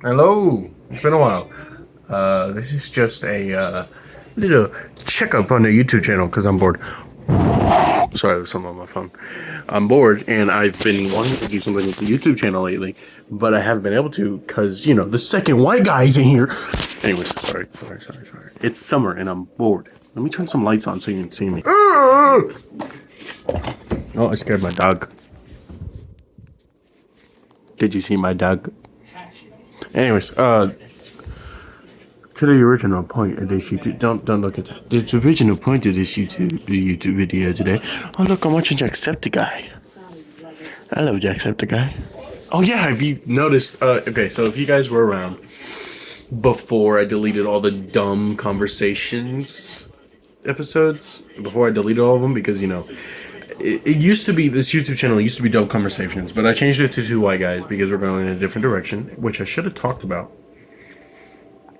Hello, it's been a while. This is just a little checkup on the YouTube channel because I'm bored. Sorry, there's something on my phone. I'm bored and I've been wanting to do something with the YouTube channel lately, but I haven't been able to because, the second white guy's in here. Anyways, sorry. It's summer and I'm bored. Let me turn some lights on so you can see me. Oh, I scared my dog. Did you see my dog? Anyways, to the original point of this YouTube, don't look at that. The original point of this YouTube video today. Oh look, I'm watching Jacksepticeye. Hello, Jacksepticeye. Oh yeah, have you noticed? Okay, so if you guys were around before I deleted all the dumb conversations episodes, before I deleted all of them, because it used to be this YouTube channel used to be dumb conversations, but I changed it to two white guys because we're going in a different direction, which I should have talked about.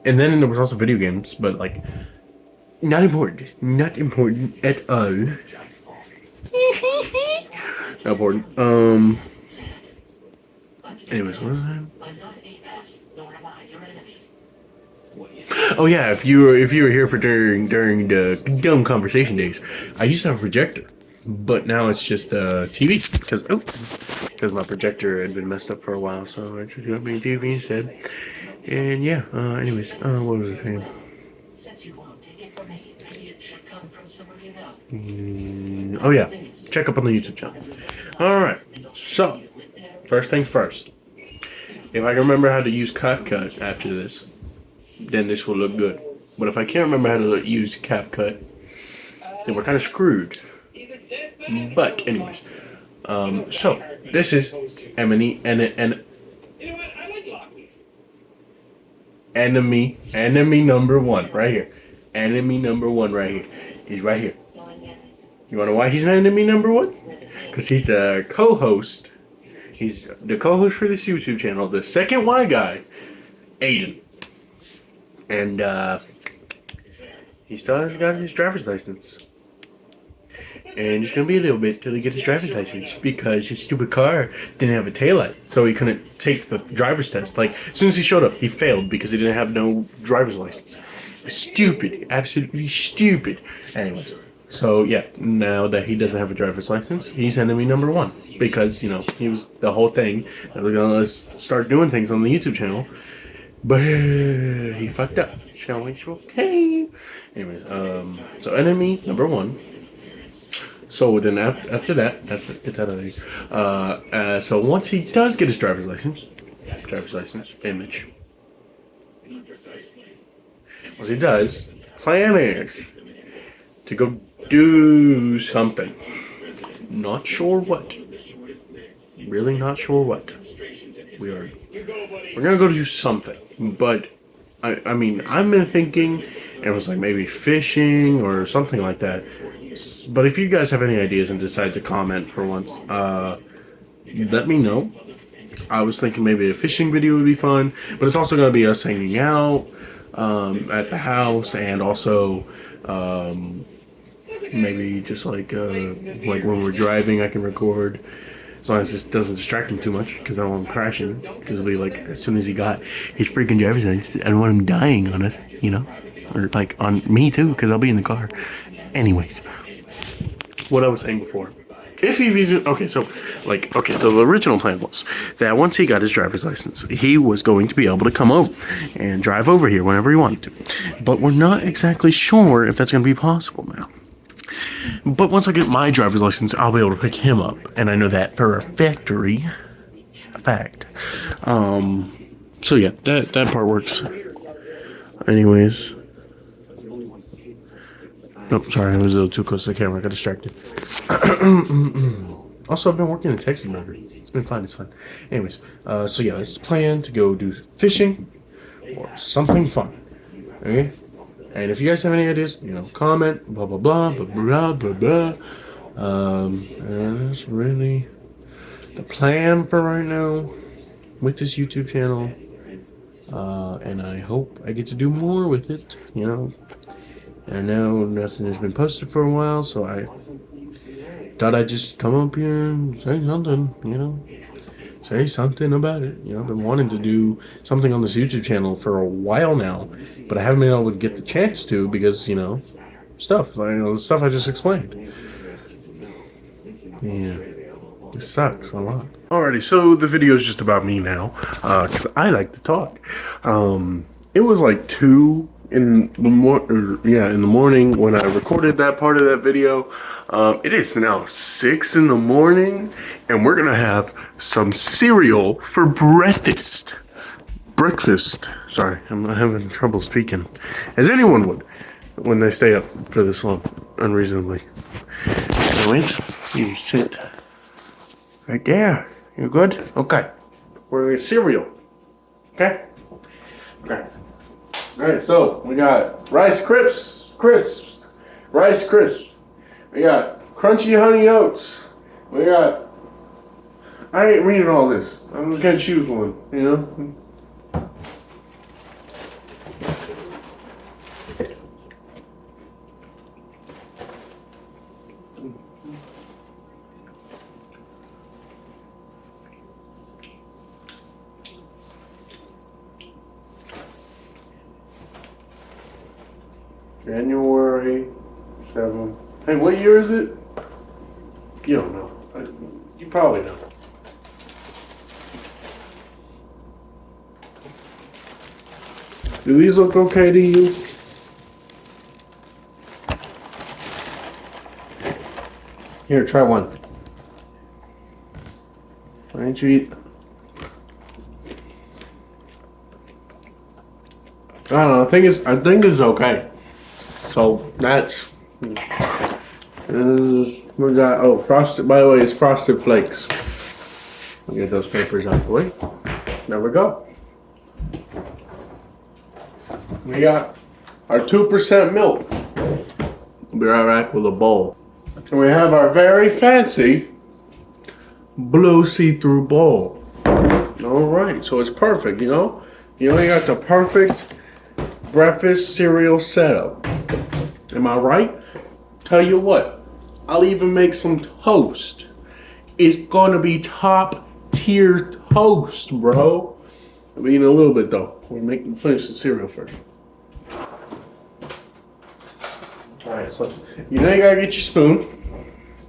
And then there was also video games, but like not important at all. Not important. Anyways, what was that? Oh yeah, if you were here for during the dumb conversation days, I used to have a projector, but now it's just TV because my projector had been messed up for a while, so I just got me a TV instead. And yeah, anyways, what was I saying? Oh yeah, check up on the YouTube channel. All right, so first things first. If I can remember how to use CapCut after this, then this will look good. But if I can't remember how to use CapCut, then we're kind of screwed. But anyways, so this is enemy number one right here. Enemy number one right here. He's right here. You wanna know why he's enemy number one? Because he's the co-host. He's the co-host for this YouTube channel, the second Y guy, Aiden. And he still hasn't got his driver's license. And it's gonna be a little bit till he gets his driver's license because his stupid car didn't have a taillight, so he couldn't take the driver's test. Like as soon as he showed up, he failed because he didn't have no driver's license. Stupid, absolutely stupid. Anyways, so yeah, now that he doesn't have a driver's license, he's enemy number one because he was the whole thing that we're gonna start doing things on the YouTube channel, but he fucked up. So it's okay. Anyways, so enemy number one. So then after that, get that out of here. So once he does get his driver's license, image. Once he does, plan is to go do something. Not sure what. Really not sure what. We're gonna go do something, but I mean I've been thinking it was like maybe fishing or something like that. But if you guys have any ideas and decide to comment for once, let me know. I was thinking maybe a fishing video would be fun, but it's also gonna be us hanging out at the house, and also maybe just like when we're driving, I can record. As long as this doesn't distract him too much, because I don't want him crashing. Because it'll be like, as soon as he got his freaking driver's license, I don't want him dying on us, Or like on me too, because I'll be in the car. Anyways, what I was saying before. If he visits, so the original plan was that once he got his driver's license, he was going to be able to come over and drive over here whenever he wanted to. But we're not exactly sure if that's going to be possible now. But once I get my driver's license, I'll be able to pick him up, and I know that for a fact. So yeah, that part works. Anyways. Nope, sorry, I was a little too close to the camera. I got distracted. Also, I've been working at Texas Burger. It's been fun. It's fun. Anyways, so yeah, that's the plan to go do fishing or something fun. Okay? And if you guys have any ideas, comment, blah, blah, blah, blah, blah, blah, blah. And that's really the plan for right now with this YouTube channel. And I hope I get to do more with it, I know nothing has been posted for a while, so I thought I'd just come up here and say something, say something about it. You know, I've been wanting to do something on this YouTube channel for a while now, but I haven't been able to get the chance to because, you know, stuff. The stuff I just explained. Yeah. It sucks a lot. Alrighty, so the video is just about me now, because I like to talk. It was like 2 in the morning when I recorded that part of that video. It is now 6 in the morning, and we're gonna have some cereal for breakfast. Sorry, I'm having trouble speaking, as anyone would when they stay up for this long, unreasonably. Anyways, you sit right there. You good? Okay. We're gonna get cereal. Okay? Okay. Alright, so we got Rice Crisps. Rice Crisps. We got Crunchy Honey Oats. We got... I ain't reading all this. I'm just gonna choose one, you know? January 7th. Hey, what year is it? You don't know. You probably know. Do these look okay to you? Here, try one. Why don't you eat? I don't know. I think it's okay. So that's we got frosted. By the way, it's Frosted Flakes. I'll get those papers out the way. There we go. We got our 2% milk. We'll be right back with a bowl. And we have our very fancy blue see-through bowl. All right, so it's perfect. You know, you got the perfect breakfast cereal setup. Am I right? Tell you what, I'll even make some toast. It's gonna be top tier toast, bro. I'm eating a little bit though. We'll finish the cereal first. Alright, so you gotta get your spoon,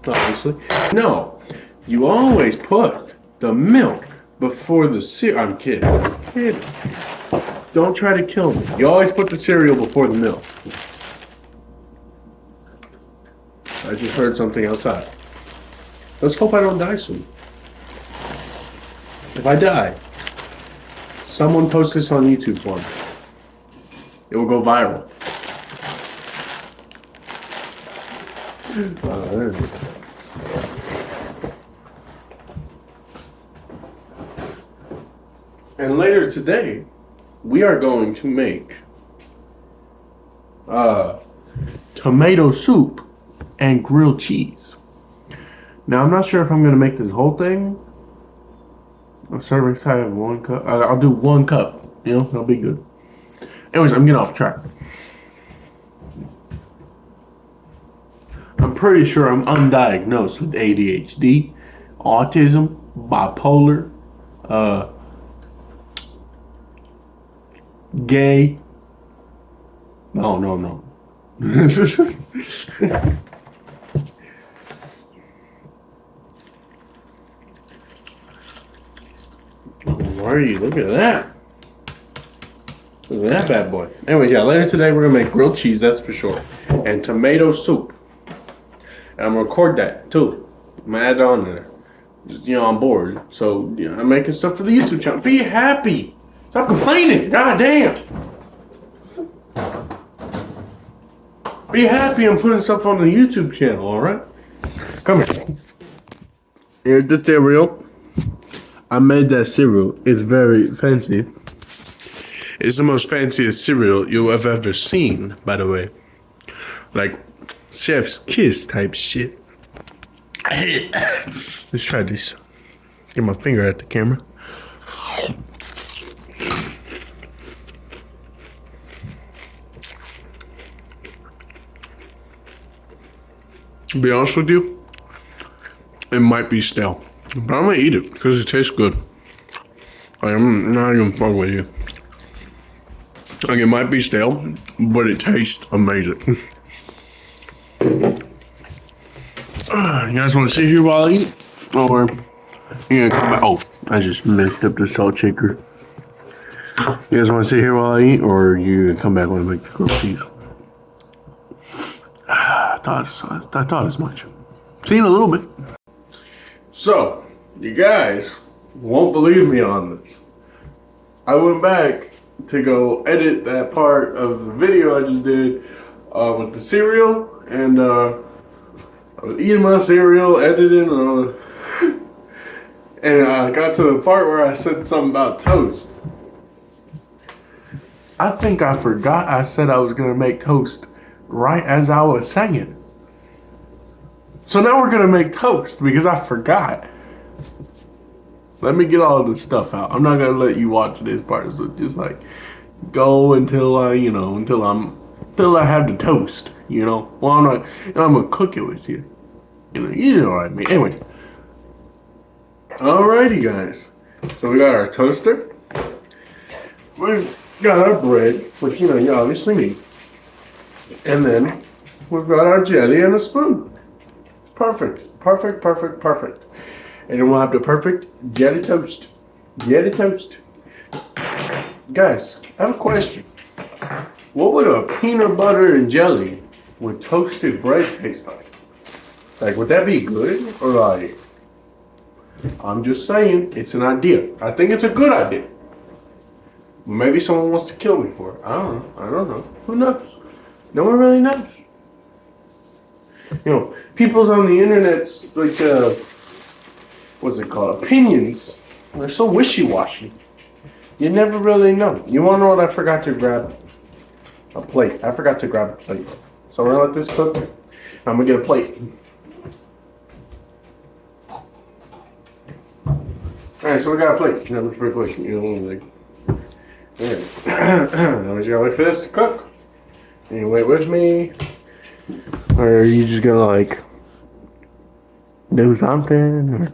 obviously. No, you always put the milk before the cereal. I'm kidding. Don't try to kill me. You always put the cereal before the milk. I just heard something outside. Let's hope I don't die soon. If I die, someone post this on YouTube for me. It will go viral. There it is. And later today, we are going to make tomato soup and grilled cheese. Now, I'm not sure if I'm going to make this whole thing. A serving size of 1 cup. I'll do 1 cup. You know, that'll be good. Anyways, I'm getting off track. I'm pretty sure I'm undiagnosed with ADHD, autism, bipolar, gay. No. Alrighty, look at that. Look at that bad boy. Anyways, yeah, later today we're gonna make grilled cheese, that's for sure. And tomato soup. And I'm gonna record that too. I'm gonna add it on there. I'm bored. So, I'm making stuff for the YouTube channel. Be happy. Stop complaining. God damn. Be happy I'm putting stuff on the YouTube channel, alright? Come here. Here's the cereal. I made that cereal. It's very fancy. It's the most fanciest cereal you'll have ever seen, by the way. Like, chef's kiss type shit. Let's try this. Get my finger at the camera. To be honest with you, it might be stale. But I'm gonna eat it because it tastes good. I'm not even fucking with you. Like, it might be stale, but it tastes amazing. You guys want to sit here while I eat? Or you gonna come back? Oh, I just messed up the salt shaker. You guys want to sit here while I eat? Or you gonna come back when I make the grilled cheese? I thought as much. See you in a little bit. So, you guys won't believe me on this. I went back to go edit that part of the video I just did with the cereal, and I was eating my cereal, editing, and I got to the part where I said something about toast. I think I forgot I said I was gonna make toast right as I was saying. So now we're gonna make toast because I forgot. Let me get all this stuff out. I'm not gonna let you watch this part. So just like go until I, until I have the toast. Well, I'm gonna cook it with you. You know what I mean. Anyway. Alrighty, guys. So we got our toaster. We've got our bread, which you obviously need. And then we've got our jelly and a spoon. Perfect. And then we'll have the perfect jelly toast. Guys, I have a question. What would a peanut butter and jelly with toasted bread taste like? Like, would that be good? Or like, I'm just saying, it's an idea. I think it's a good idea. Maybe someone wants to kill me for it. I don't know. Who knows? No one really knows. People's on the internet's like, what's it called? Opinions. They're so wishy-washy. You never really know. You wanna know what I forgot to grab? A plate. I forgot to grab a plate. So we're gonna let this cook. I'm gonna get a plate. Alright, so we got a plate. That was pretty quick. Alright. Now we just gotta wait for this to cook. And you wait with me. Or are you just gonna like do something? Or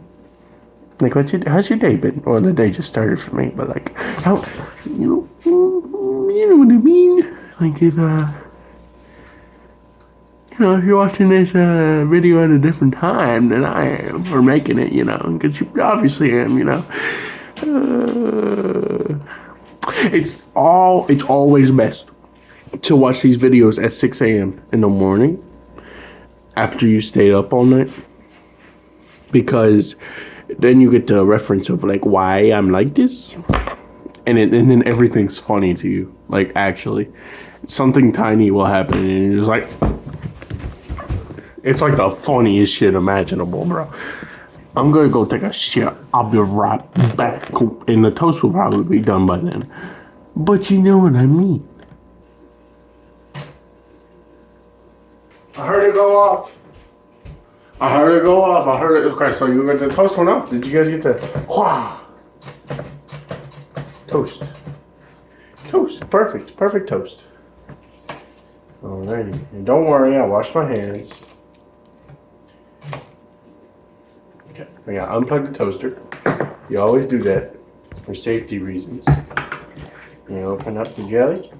like how's your day been? Well, the day just started for me, but like how you know what I mean? Like if if you're watching this video at a different time than I am for making it, because you obviously am, it's always best to watch these videos at 6 a.m. in the morning after you stayed up all night, because then you get the reference of like why I'm like this, and then everything's funny to you. Like, actually, something tiny will happen, and you're just like, it's like the funniest shit imaginable, bro. I'm gonna go take a shit. I'll be right back, and the toast will probably be done by then. But you know what I mean. I heard it go off. I heard it. Okay, so you got the toast one up. Did you guys get the toast? Perfect toast. Alrighty, and don't worry, I washed my hands. Okay, I gotta unplug the toaster. You always do that for safety reasons. You open up the jelly.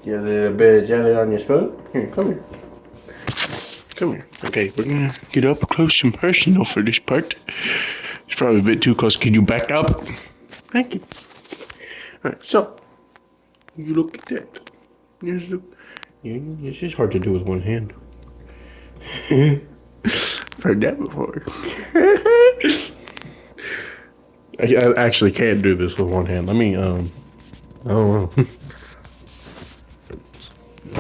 Get a little bit of jelly on your spoon. Here, come here. Okay, we're gonna get up close and personal for this part. It's probably a bit too close. Can you back up? Thank you. Alright, so you look at that. It's just hard to do with one hand. I've heard that before. I actually can't do this with one hand. I don't know.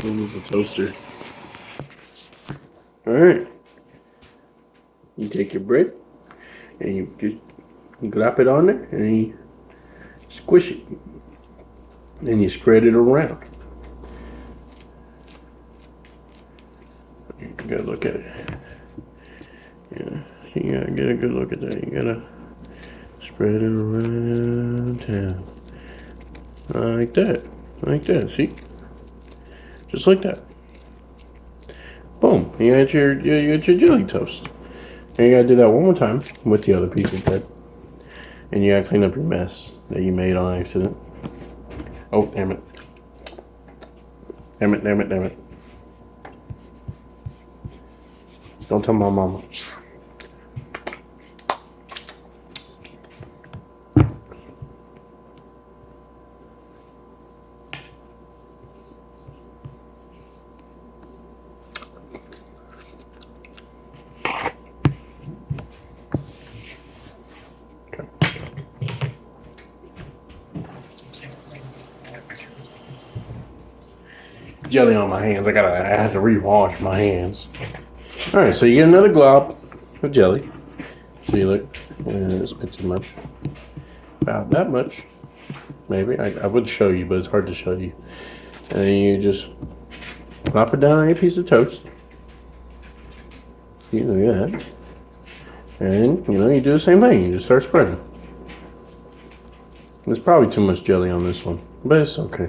Move the toaster. Alright. You take your bread and you just glop it on there and you squish it. Then you spread it around. You gotta look at it. Yeah, you gotta get a good look at that. You gotta spread it around town. Like that. See? Just like that. Boom. You got your jelly toast. And you gotta do that one more time with the other piece of bread. And you gotta clean up your mess that you made on accident. Oh, damn it. Damn it, damn it, damn it. Don't tell my mama. Jelly on my hands. I had to rewash my hands. Alright, so you get another glob of jelly. So you look, it's a bit too much. About that much. Maybe. I would show you, but it's hard to show you. And then you just plop it down on a piece of toast. You look at that. And, you do the same thing. You just start spreading. There's probably too much jelly on this one, but it's okay.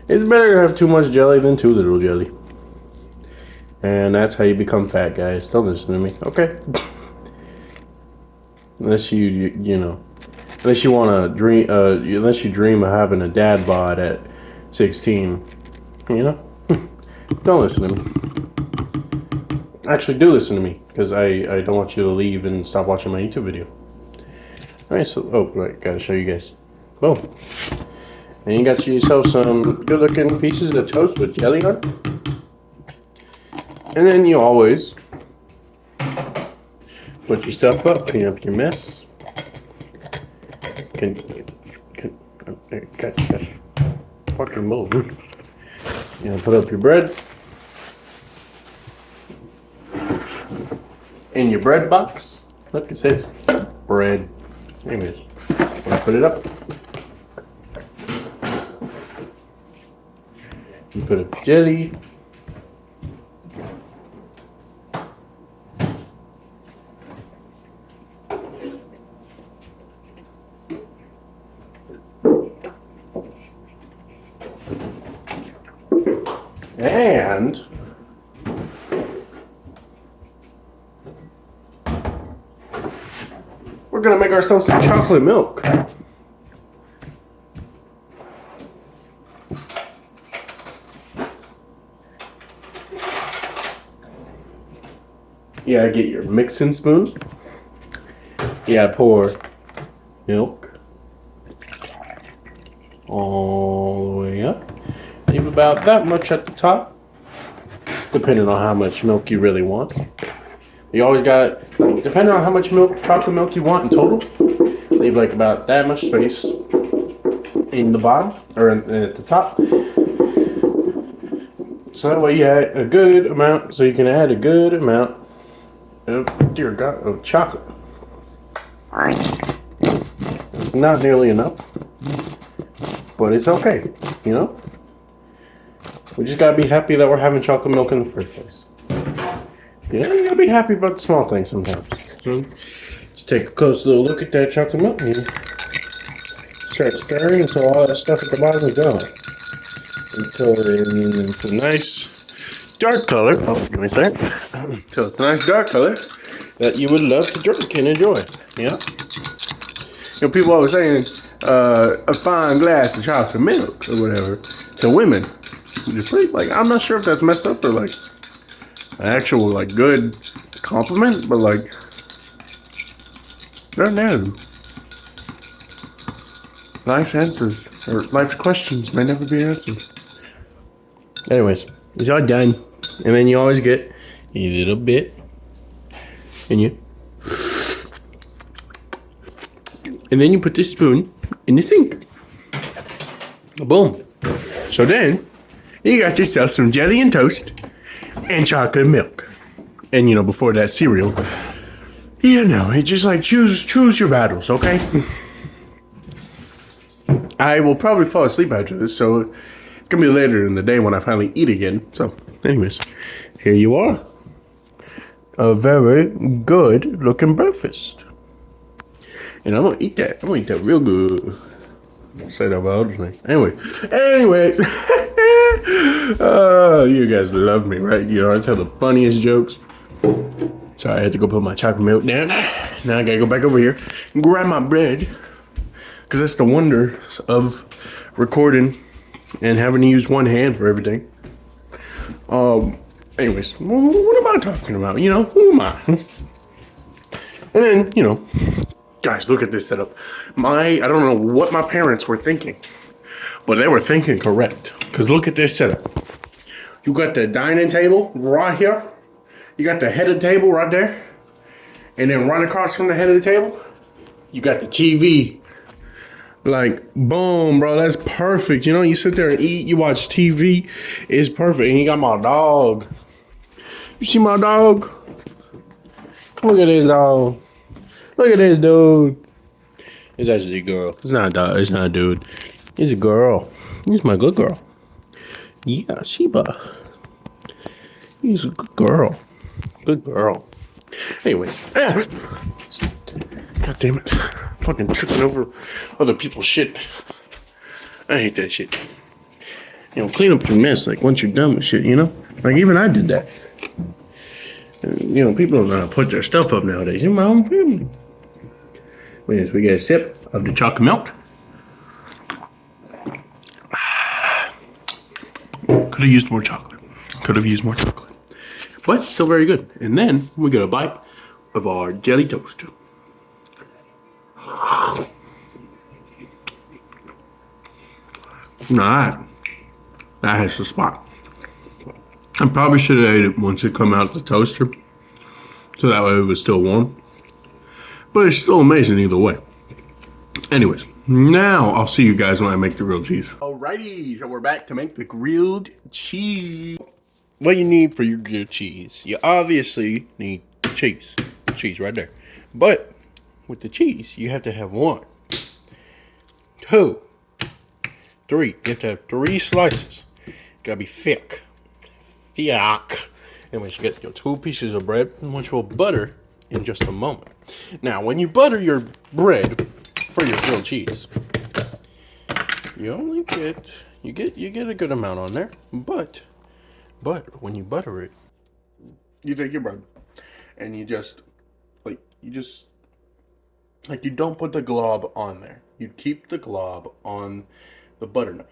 It's better to have too much jelly than too little jelly. And that's how you become fat, guys. Don't listen to me, okay? Unless unless you want to dream, unless you dream of having a dad bod at 16, don't listen to me. Actually, do listen to me, because I don't want you to leave and stop watching my YouTube video. Alright, so, right, gotta show you guys. Boom. And you got yourself some good looking pieces of toast with jelly on. And then you always put your stuff up, clean up your mess. Catch. Fucking move. Put up your bread. In your bread box. Look, it says bread. Anyways, put it up. You put up jelly. And we're gonna make ourselves some chocolate milk. You gotta get your mixing spoon. You gotta pour milk all the way up. Leave about that much at the top, depending on how much milk you really want. You always got, depending on how much chocolate milk you want in total, leave like about that much space in the bottom or at the top. So that way you add a good amount, so you can add a good amount of, dear God, of chocolate. Not nearly enough, but it's okay, We just gotta be happy that we're having chocolate milk in the first place. You gotta be happy about the small things sometimes. Just take a close little look at that chocolate milk and start stirring until all that stuff at the bottom is gone. Until it's a nice dark color. Oh, give me a second. Until it's a nice dark color that you would love to drink and enjoy. People always saying a fine glass of chocolate milk or whatever to women. Just like, I'm not sure if that's messed up or like an actual like good compliment, but like, I don't know. Life's answers or life's questions may never be answered. Anyways, it's all done, and then you always get a little bit, and then you put this spoon in the sink. Boom. So then you got yourself some jelly and toast and chocolate milk. And before that, cereal. It's just like choose your battles, okay? I will probably fall asleep after this, so it's gonna be later in the day when I finally eat again. So, anyways, here you are. A very good looking breakfast. And I'm gonna eat that. I'm gonna eat that real good. I'll say that about other things. Anyways. You guys love me, right? I tell the funniest jokes. Sorry, I had to go put my chocolate milk down. Now I gotta go back over here and grab my bread. Because that's the wonder of recording and having to use one hand for everything. Anyways, what am I talking about? You know, who am I? And then, you know, guys, look at this setup. I don't know what my parents were thinking, but they were thinking correct. Because look at this setup. You got the dining table right here. You got the head of the table right there. And then right across from the head of the table, you got the TV. Like, boom, bro, that's perfect. You know, you sit there and eat, you watch TV, it's perfect. And you got my dog. You see my dog? Come look at this dog. Look at this dude. It's actually a girl. It's not a dog. It's not a dude. It's a girl. It's my good girl. Yeah, Sheba. He's a good girl. Good girl. Anyways. God damn it. Fucking tripping over other people's shit. I hate that shit. You know, clean up your mess, like, once you're done with shit, you know? Like, even I did that. And, you know, people don't know how to put their stuff up nowadays. In my own family. Anyways, we get a sip of the chocolate milk. Could have used more chocolate. But still very good. And then we get a bite of our jelly toast. Nah, that has the spot. I probably should have ate it once it come out the toaster, so that way it was still warm. But it's still amazing either way. Anyways, now I'll see you guys when I make the grilled cheese. Alrighty, so we're back to make the grilled cheese. What you need for your grilled cheese? You obviously need cheese. Cheese right there. But with the cheese, you have to have 1, 2, 3. You have to have 3 slices. You gotta be thick. Anyways, you get your 2 pieces of bread, which we'll butter in just a moment. Now, when you butter your bread for your grilled cheese, you only get you get a good amount on there. But when you butter it, you take your bread and you don't put the glob on there. You keep the glob on the butter knife.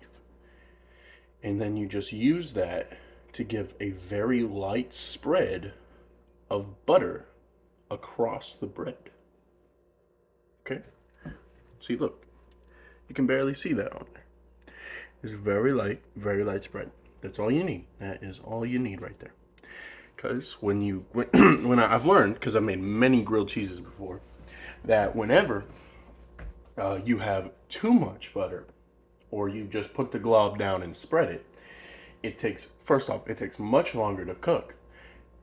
And then you just use that to give a very light spread of butter across the bread. Okay? See, look. You can barely see that on there. It's very light spread. That's all you need. That is all you need right there. Because I've learned, because I've made many grilled cheeses before, that whenever you have too much butter, or you just put the glob down and spread it, it takes much longer to cook.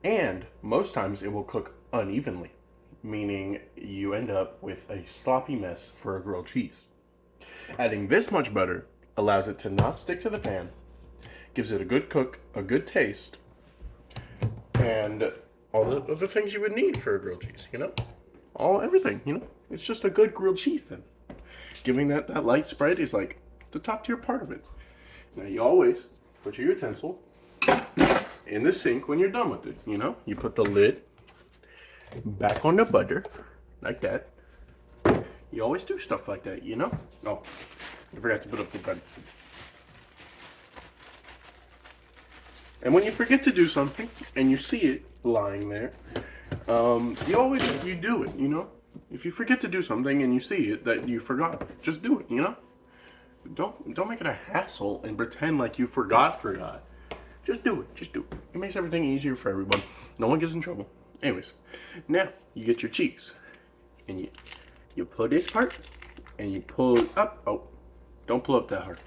And most times it will cook unevenly, meaning you end up with a sloppy mess for a grilled cheese. Adding this much butter allows it to not stick to the pan, gives it a good cook, a good taste, and all the other things you would need for a grilled cheese, you know? Everything, you know? It's just a good grilled cheese then. Giving that light spread is like the top tier part of it. Now you always put your utensil in the sink when you're done with it, you know? You put the lid back on the butter, like that. You always do stuff like that, you know? Oh, I forgot to put up the bread. And when you forget to do something and you see it lying there, you do it, you know? If you forget to do something and you see it that you forgot, just do it, you know? Don't make it a hassle and pretend like you forgot. Just do it. It makes everything easier for everyone. No one gets in trouble. Anyways, now you get your cheese and you pull this part and you pull up. Oh, don't pull up that hard.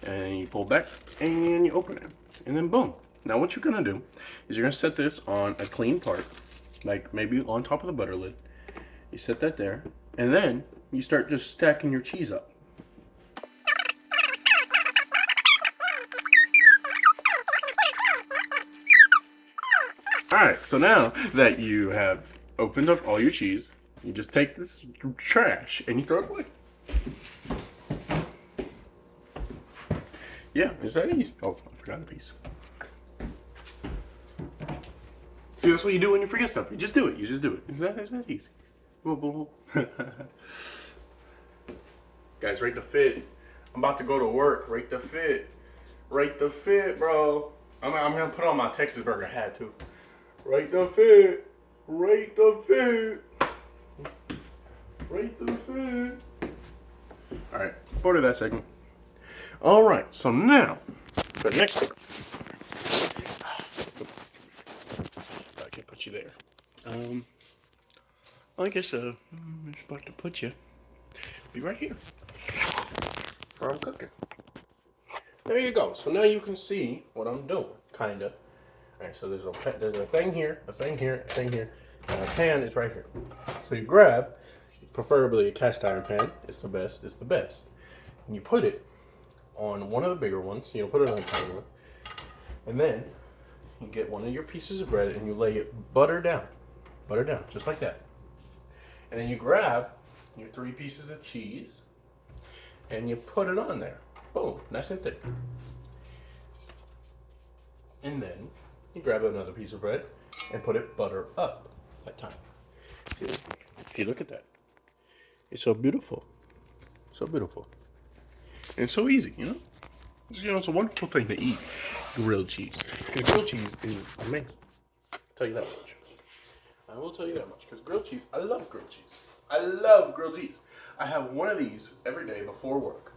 And you pull back and you open it. And then boom. Now what you're gonna do is you're gonna set this on a clean part, like maybe on top of the butter lid. You set that there, and then you start just stacking your cheese up. Alright, so now that you have opened up all your cheese, you just take this trash and you throw it away. Yeah, is that easy? Oh, I forgot a piece. See, that's what you do when you forget stuff. You just do it. You just do it. It's that easy. Boom, boom, boom. Guys, rate the fit. I'm about to go to work. Rate the fit. Rate the fit, bro. I'm gonna put on my Texas Burger hat too. Rate the fit. Rate the fit. Rate the fit. All right, order that segment. All right, so now the next one. I can put you there. I guess I'm just about to put you. Be right here. Where I'm cooking. There you go. So now you can see what I'm doing, kinda. All right. So there's a thing here, a thing here, a thing here, and a pan is right here. So you grab, preferably a cast iron pan. It's the best. It's the best. And you put it on one of the bigger ones. You know, put it on the tiny one, and then you get one of your pieces of bread and you lay it butter down, just like that. And then you grab your 3 pieces of cheese and you put it on there. Boom, nice and thick. And then you grab another piece of bread and put it butter up that time. See, look at that. It's so beautiful. So beautiful. And so easy, you know? It's a wonderful thing to eat, grilled cheese. And grilled cheese is amazing. I'll tell you that much. I will tell you that much. Because grilled cheese, I love grilled cheese. I love grilled cheese. I have one of these every day before work.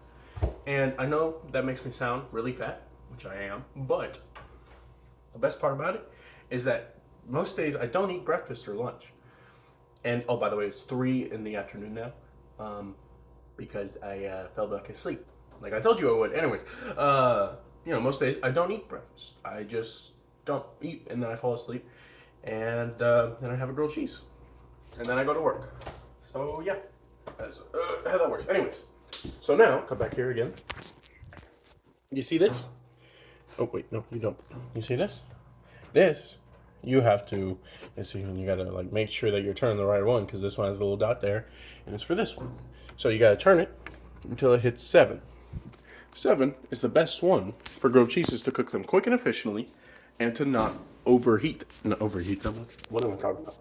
And I know that makes me sound really fat, which I am, but the best part about it is that most days I don't eat breakfast or lunch. And, oh, by the way, it's 3 in the afternoon now, because I fell back asleep, like I told you I would. Anyways, you know, most days I don't eat breakfast. I just don't eat, and then I fall asleep, and then I have a grilled cheese, and then I go to work. So, yeah, that's how that works. Anyways. So now, come back here again. You see this? Oh, wait, no, you don't. You see this? This, you have to, let's see, you gotta like make sure that you're turning the right one, because this one has a little dot there, and it's for this one. So you gotta turn it until it hits 7. 7 is the best one for grilled cheeses to cook them quick and efficiently, and to not overheat. Not overheat them. What am I talking about?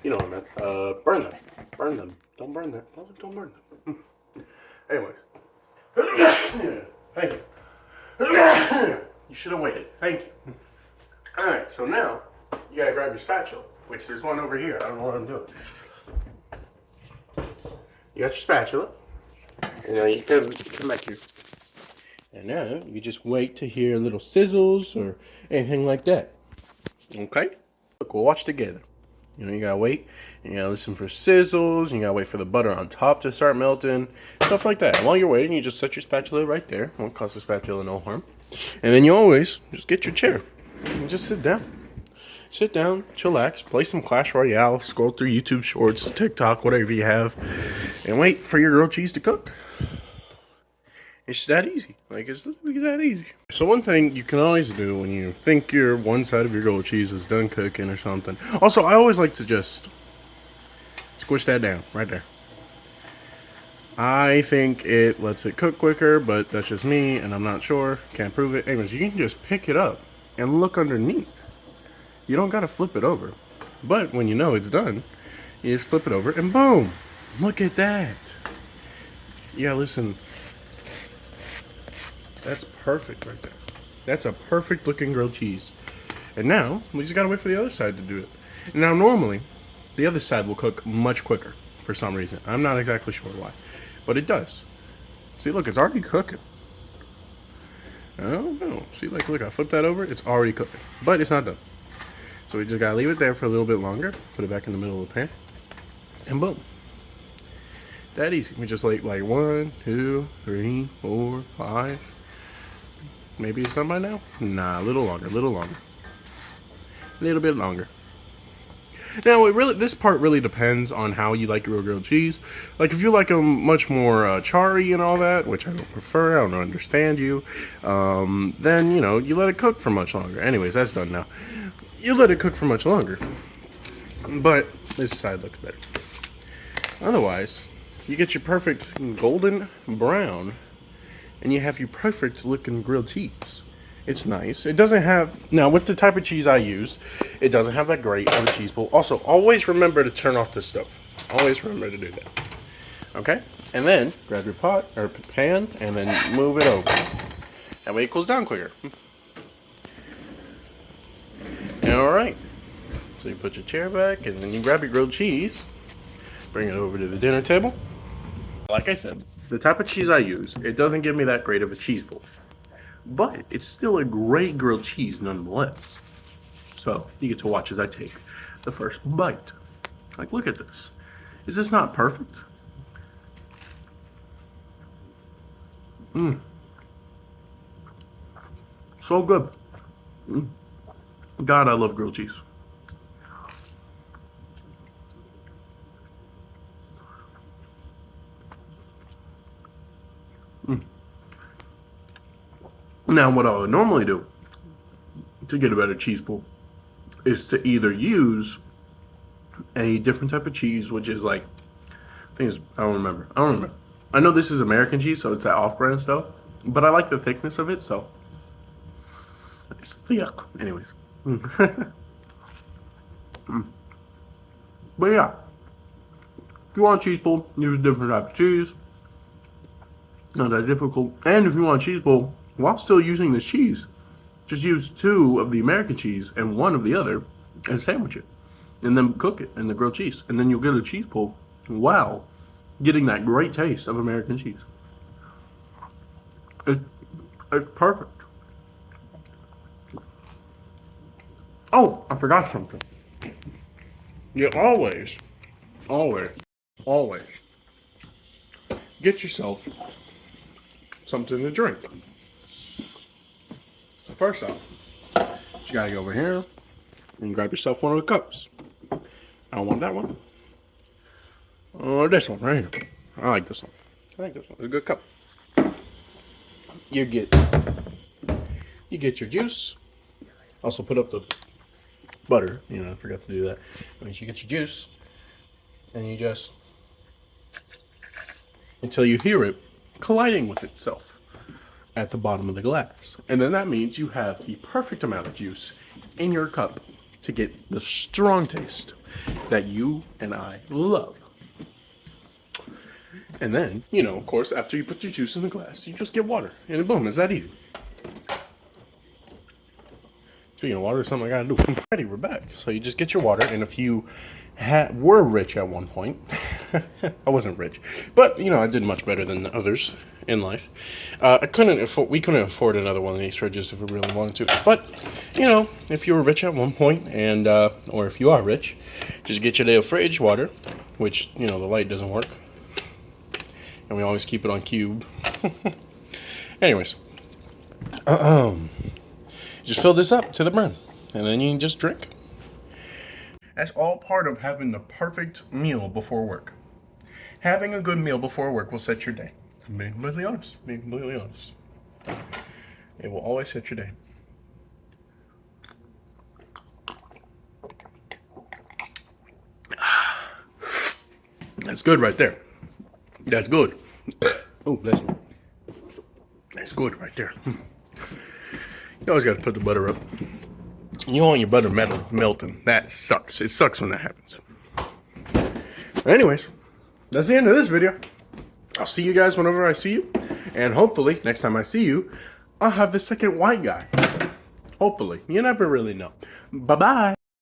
You know what I meant. Burn them. Burn them. Don't burn them. Don't burn them. Anyways. Thank you. You should have waited. Thank you. Alright, so now you gotta grab your spatula, which there's one over here. I don't know what I'm doing. You got your spatula. And now you come back here. And now you just wait to hear little sizzles or anything like that. Okay? Look, we'll watch together. You know, you gotta wait, and you gotta listen for sizzles, and you gotta wait for the butter on top to start melting, stuff like that. While you're waiting, you just set your spatula right there. Won't cause the spatula no harm. And then you always just get your chair and just sit down. Sit down, chillax, play some Clash Royale, scroll through YouTube Shorts, TikTok, whatever you have, and wait for your grilled cheese to cook. It's that easy. Like, it's literally that easy. So one thing you can always do when you think your one side of your grilled cheese is done cooking or something. Also, I always like to just squish that down right there. I think it lets it cook quicker, but that's just me, and I'm not sure. Can't prove it. Anyways, you can just pick it up and look underneath. You don't gotta flip it over. But when you know it's done, you just flip it over, and boom! Look at that. Yeah, listen. That's perfect right there. That's a perfect looking grilled cheese. And now, we just gotta wait for the other side to do it. And now, normally, the other side will cook much quicker for some reason. I'm not exactly sure why, but it does. See, look, it's already cooking. I don't know. See, like, look, I flipped that over. It's already cooking, but it's not done. So we just gotta leave it there for a little bit longer. Put it back in the middle of the pan, and boom. That easy. We just like 1, 2, 3, 4, 5. Maybe it's done by now? Nah, a little longer, a little bit longer. Now, this part really depends on how you like your grilled cheese. Like, if you like them much more charry and all that, which I don't prefer, I don't understand you, then, you know, you let it cook for much longer. Anyways, that's done now. You let it cook for much longer. But this side looks better. Otherwise, you get your perfect golden brown, and you have your perfect looking grilled cheese. It's nice. It doesn't have, now with the type of cheese I use, it doesn't have that great of a cheese pull. Also, always remember to turn off the stove. Always remember to do that. Okay? And then grab your pot or pan and then move it over. That way it cools down quicker. Alright. So you put your chair back and then you grab your grilled cheese. Bring it over to the dinner table. Like I said, the type of cheese I use, it doesn't give me that great of a cheese pull. But it's still a great grilled cheese nonetheless. So you get to watch as I take the first bite. Like, look at this. Is this not perfect? Mmm. So good. God, I love grilled cheese. Now, what I would normally do to get a better cheese pull is to either use a different type of cheese, which is like, I think it's, I don't remember. I know this is American cheese, so it's that off-brand stuff, but I like the thickness of it, so it's thick. Anyways. But yeah, if you want cheese pull, use a different type of cheese. Not that difficult. And if you want cheese pull, while still using this cheese, just use 2 of the American cheese and 1 of the other and sandwich it. And then cook it in the grilled cheese. And then you'll get a cheese pull while getting that great taste of American cheese. It's perfect. Oh, I forgot something. You always get yourself something to drink. So first off, you gotta go over here and grab yourself one of the cups. I don't want that one. This one right here. I like this one. It's a good cup. You get your juice. Also put up the butter. You know, I forgot to do that. That means you get your juice, and you just until you hear it colliding with itself at the bottom of the glass. And then that means you have the perfect amount of juice in your cup to get the strong taste that you and I love. And then, you know, of course, after you put your juice in the glass, you just get water. And boom, it's that easy. Speaking of water, there's something I gotta do. Alrighty, we're back. So you just get your water, and if you were rich at one point, I wasn't rich, but you know, I did much better than the others in life. We couldn't afford another one of these fridges if we really wanted to. But you know, if you were rich at one point, and or if you are rich, just get your little fridge water, which you know the light doesn't work, and we always keep it on cube. Anyways, just fill this up to the brim, and then you can just drink. That's all part of having the perfect meal before work. Having a good meal before work will set your day. I'm being completely honest. It will always set your day. That's good right there. That's good. Oh, bless me. That's good right there. You always got to put the butter up. You don't want your butter melting. That sucks. It sucks when that happens. But anyways, that's the end of this video. I'll see you guys whenever I see you. And hopefully, next time I see you, I'll have the second white guy. Hopefully. You never really know. Bye-bye.